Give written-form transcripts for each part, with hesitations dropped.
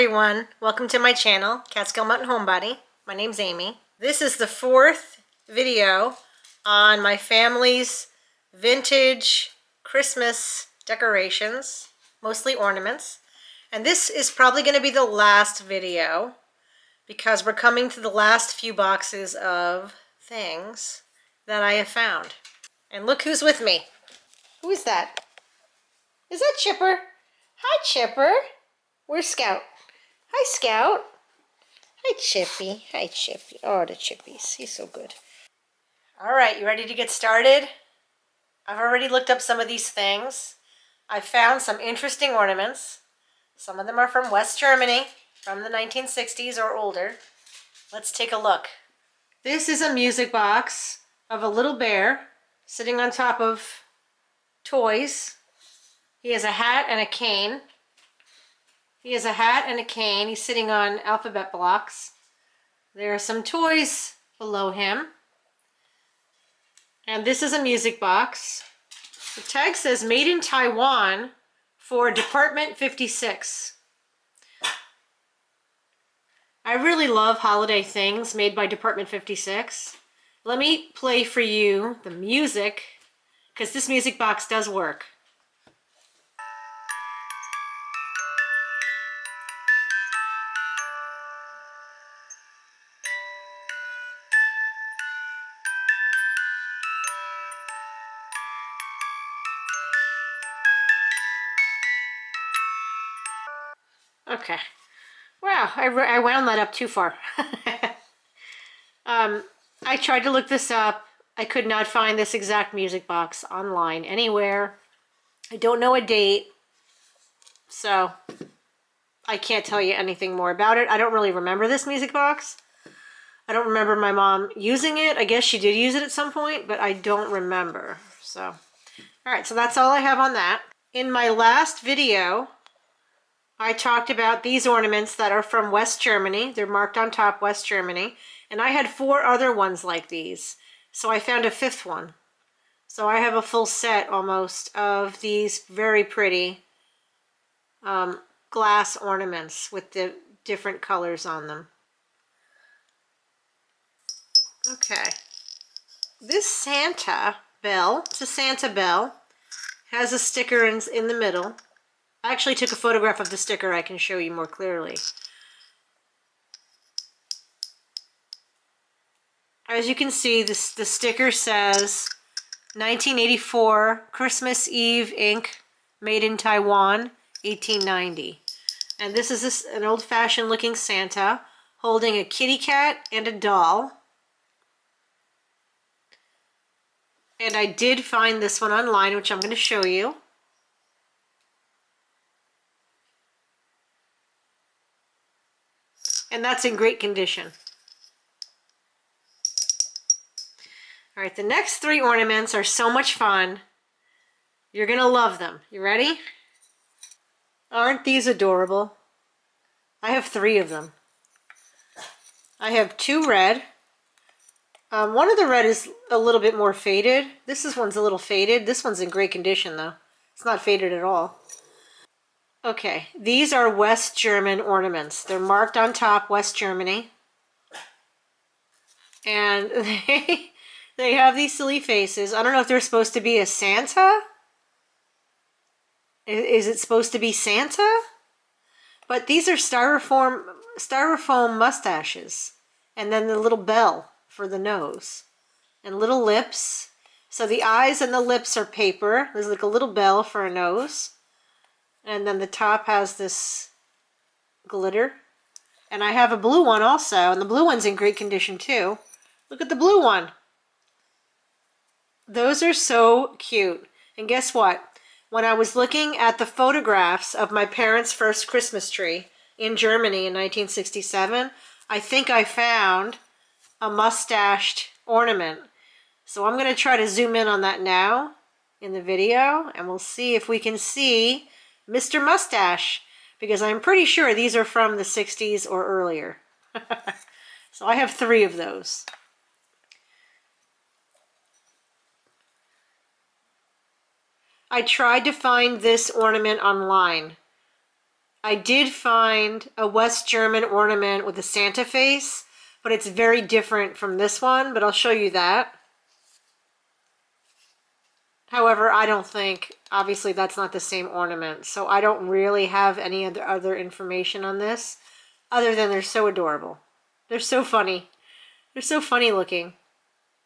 everyone, welcome to my channel, Catskill Mountain Homebody. My name's Amy. This is the fourth video on my family's vintage Christmas decorations, mostly ornaments. And this is probably going to be the last video because we're coming to the last few boxes of things that I have found. And look who's with me. Who is that? Is that Chipper? Hi, Chipper. Where's Scout? Hi, Scout. Hi, Chippy. Hi, Chippy. Oh, the Chippies. He's so good. All right, you ready to get started? I've already looked up some of these things. I found some interesting ornaments. Some of them are from West Germany, from the 1960s or older. Let's take a look. This is a music box of a little bear sitting on top of toys. He has a hat and a cane. He has a hat and a cane. He's sitting on alphabet blocks. There are some toys below him. And this is a music box. The tag says made in Taiwan for Department 56. I really love holiday things made by Department 56. Let me play for you the music, because this music box does work. Okay. Wow, I wound that up too far. I tried to look this up. I could not find this exact music box online anywhere. I don't know a date, so I can't tell you anything more about it. I don't really remember this music box. I don't remember my mom using it. I guess she did use it at some point, but I don't remember. So, all right, so that's all I have on that. In my last video, I talked about these ornaments that are from West Germany. They're marked on top West Germany. And I had 4 other ones like these. So I found a 5th one. So I have a full set almost of these very pretty glass ornaments with the different colors on them. Okay. This Santa bell, it's a Santa bell, has a sticker in the middle. I actually took a photograph of the sticker I can show you more clearly. As you can see, the sticker says 1984 Christmas Eve ink, made in Taiwan, 1890. And this is an old-fashioned looking Santa holding a kitty cat and a doll. And I did find this one online, which I'm going to show you. And that's in great condition. All right, the next 3 ornaments are so much fun. You're going to love them. You ready? Aren't these adorable? I have 3 of them. I have 2 red. One of the red is a little bit more faded. One's a little faded. This one's in great condition, though. It's not faded at all. Okay, these are West German ornaments. They're marked on top West Germany. And they have these silly faces. I don't know if they're supposed to be a Santa. Is it supposed to be Santa? But these are styrofoam mustaches. And then the little bell for the nose. And little lips. So the eyes and the lips are paper. There's like a little bell for a nose. And then the top has this glitter. And I have a blue one also. And the blue one's in great condition too. Look at the blue one. Those are so cute. And guess what? When I was looking at the photographs of my parents' first Christmas tree in Germany in 1967, I think I found a mustached ornament. So I'm going to try to zoom in on that now in the video. And we'll see if we can see Mr. Mustache, because I'm pretty sure these are from the 60s or earlier. So I have 3 of those. I tried to find this ornament online. I did find a West German ornament with a Santa face, but it's very different from this one, but I'll show you that. However, I don't think, obviously that's not the same ornament, so I don't really have any other information on this, other than they're so adorable. They're so funny. They're so funny looking.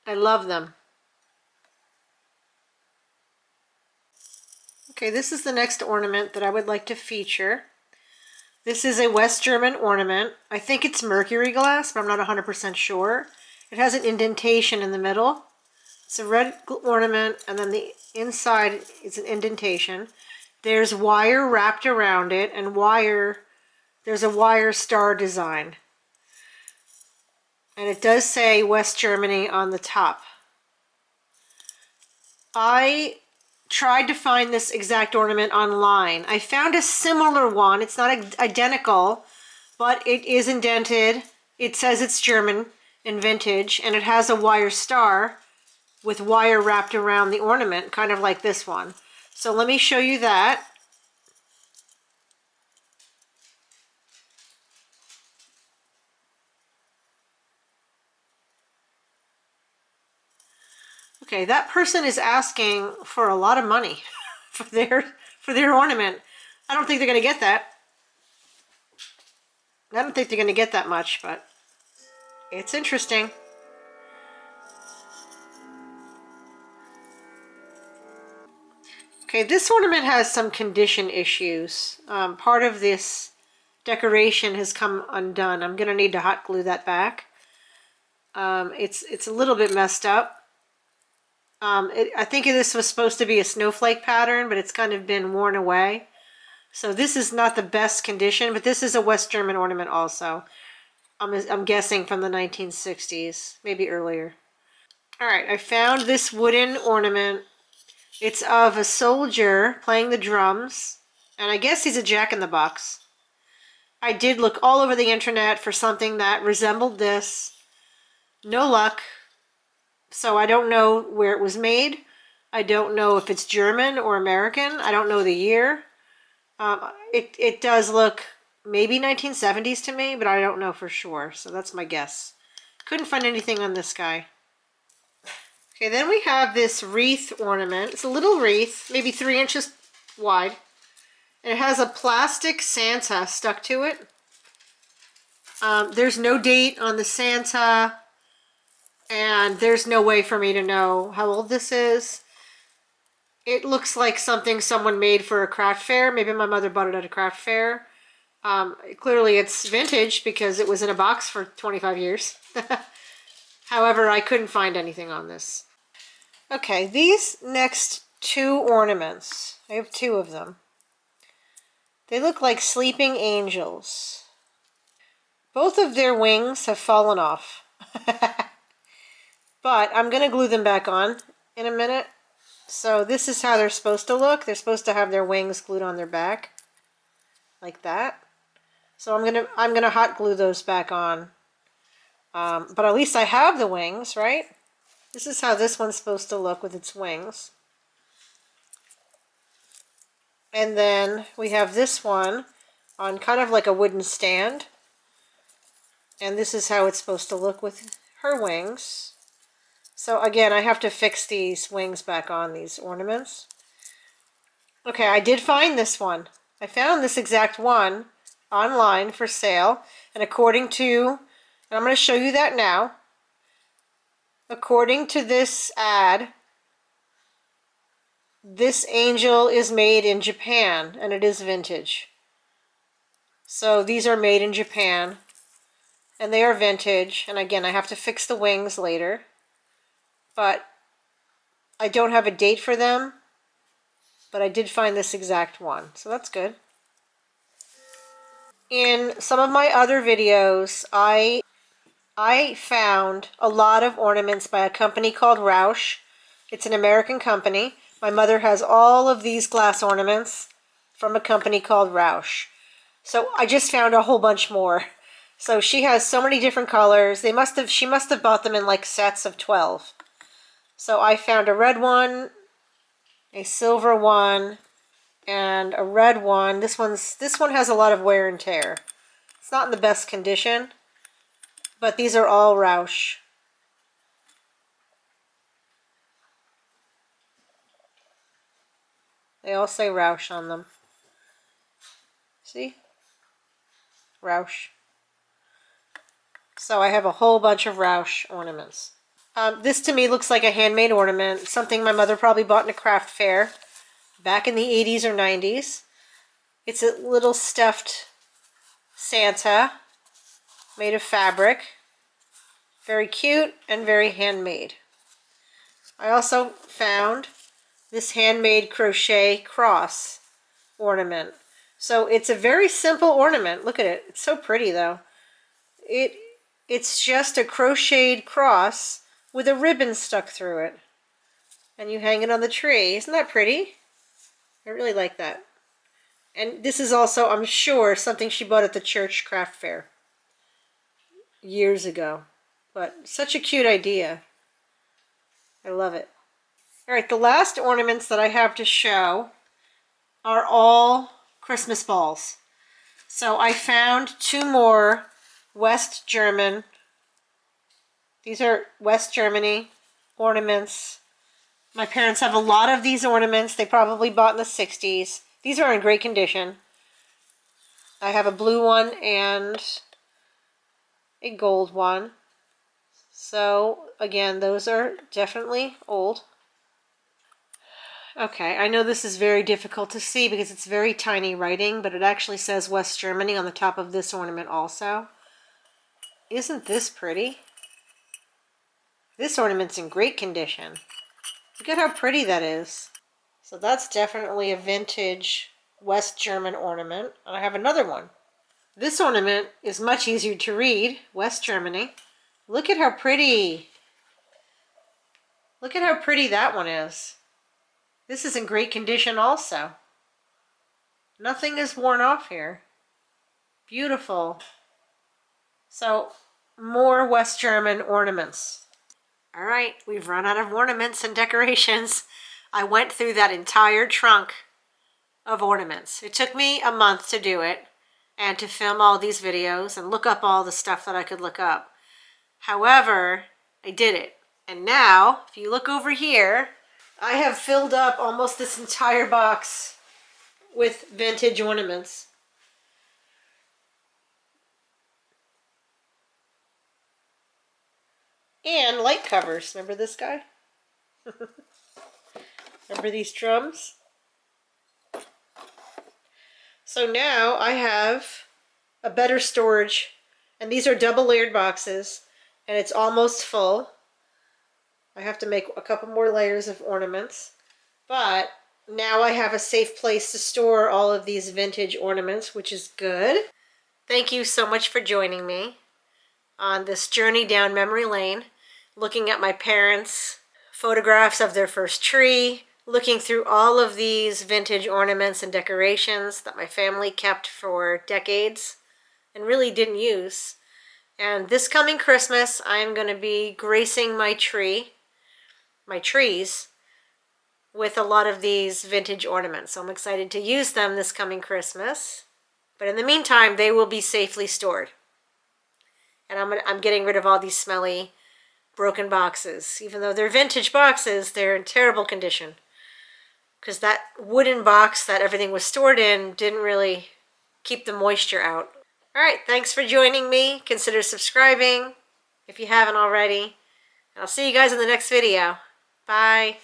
I love them. Okay, this is the next ornament that I would like to feature. This is a West German ornament. I think it's mercury glass, but I'm not 100% sure. It has an indentation in the middle. It's a red ornament, and then the inside is an indentation. There's wire wrapped around it, and there's a wire star design. And it does say West Germany on the top. I tried to find this exact ornament online. I found a similar one. It's not identical, but it is indented. It says it's German and vintage, and it has a wire star with wire wrapped around the ornament, kind of like this one. So let me show you that. Okay, that person is asking for a lot of money for their ornament. I don't think they're going to get that. I don't think they're going to get that much, but it's interesting. Okay, this ornament has some condition issues. Part of this decoration has come undone. I'm going to need to hot glue that back. It's a little bit messed up. I think this was supposed to be a snowflake pattern, but it's kind of been worn away. So this is not the best condition, but this is a West German ornament also. I'm guessing from the 1960s, maybe earlier. All right, I found this wooden ornament. It's of a soldier playing the drums, and I guess he's a jack-in-the-box. I did look all over the internet for something that resembled this. No luck. So I don't know where it was made. I don't know if it's German or American. I don't know the year. It does look maybe 1970s to me, but I don't know for sure. So that's my guess. Couldn't find anything on this guy. Okay, then we have this wreath ornament. It's a little wreath, maybe 3 inches wide. And it has a plastic Santa stuck to it. There's no date on the Santa. And there's no way for me to know how old this is. It looks like something someone made for a craft fair. Maybe my mother bought it at a craft fair. Clearly it's vintage because it was in a box for 25 years. However, I couldn't find anything on this. Okay, these next 2 ornaments, I have 2 of them. They look like sleeping angels. Both of their wings have fallen off. But I'm going to glue them back on in a minute. So this is how they're supposed to look. They're supposed to have their wings glued on their back. Like that. So I'm gonna hot glue those back on. But at least I have the wings, right? This is how this one's supposed to look with its wings. And then we have this one on kind of like a wooden stand. And this is how it's supposed to look with her wings. So again, I have to fix these wings back on, these ornaments. Okay, I did find this one. I found this exact one online for sale. And according to, and I'm going to show you that now. According to this ad, this angel is made in Japan, and it is vintage. So these are made in Japan, and they are vintage. And again, I have to fix the wings later. But I don't have a date for them, but I did find this exact one, so that's good. In some of my other videos, I found a lot of ornaments by a company called Rausch. It's an American company. My mother has all of these glass ornaments from a company called Rausch. So I just found a whole bunch more. So she has so many different colors. She must have bought them in like sets of 12. So I found a red one, a silver one, and a red one. This one has a lot of wear and tear. It's not in the best condition, but these are all Roush. They all say Roush on them. See? Roush. So I have a whole bunch of Roush ornaments. This to me looks like a handmade ornament, something my mother probably bought in a craft fair back in the 80s or 90s. It's a little stuffed Santa made of fabric. Very cute and very handmade. I also found this handmade crochet cross ornament. So it's a very simple ornament. Look at it. It's so pretty though. It's just a crocheted cross with a ribbon stuck through it. And you hang it on the tree. Isn't that pretty? I really like that. And this is also, I'm sure, something she bought at the church craft fair years ago. But such a cute idea. I love it. All right, the last ornaments that I have to show are all Christmas balls. So I found two more West German. These are West Germany ornaments. My parents have a lot of these ornaments. They probably bought in the 60s. These are in great condition. I have a blue one and a gold one. So, again, those are definitely old. Okay, I know this is very difficult to see because it's very tiny writing, but it actually says West Germany on the top of this ornament also. Isn't this pretty? This ornament's in great condition. Look at how pretty that is. So that's definitely a vintage West German ornament. And I have another one. This ornament is much easier to read. West Germany. Look at how pretty. Look at how pretty that one is. This is in great condition also. Nothing is worn off here. Beautiful. So, more West German ornaments. All right, we've run out of ornaments and decorations. I went through that entire trunk of ornaments. It took me a month to do it and to film all these videos and look up all the stuff that I could look up. However, I did it. And now, if you look over here, I have filled up almost this entire box with vintage ornaments. And light covers. Remember this guy? Remember these drums? So now I have a better storage. And these are double layered boxes. And it's almost full. I have to make a couple more layers of ornaments. But now I have a safe place to store all of these vintage ornaments, which is good. Thank you so much for joining me on this journey down memory lane, looking at my parents' photographs of their first tree, looking through all of these vintage ornaments and decorations that my family kept for decades and really didn't use. And this coming Christmas, I am going to be gracing my trees with a lot of these vintage ornaments. So I'm excited to use them this coming Christmas. But in the meantime, they will be safely stored. And I'm getting rid of all these smelly, broken boxes. Even though they're vintage boxes, they're in terrible condition. Because that wooden box that everything was stored in didn't really keep the moisture out. Alright, thanks for joining me. Consider subscribing if you haven't already. And I'll see you guys in the next video. Bye.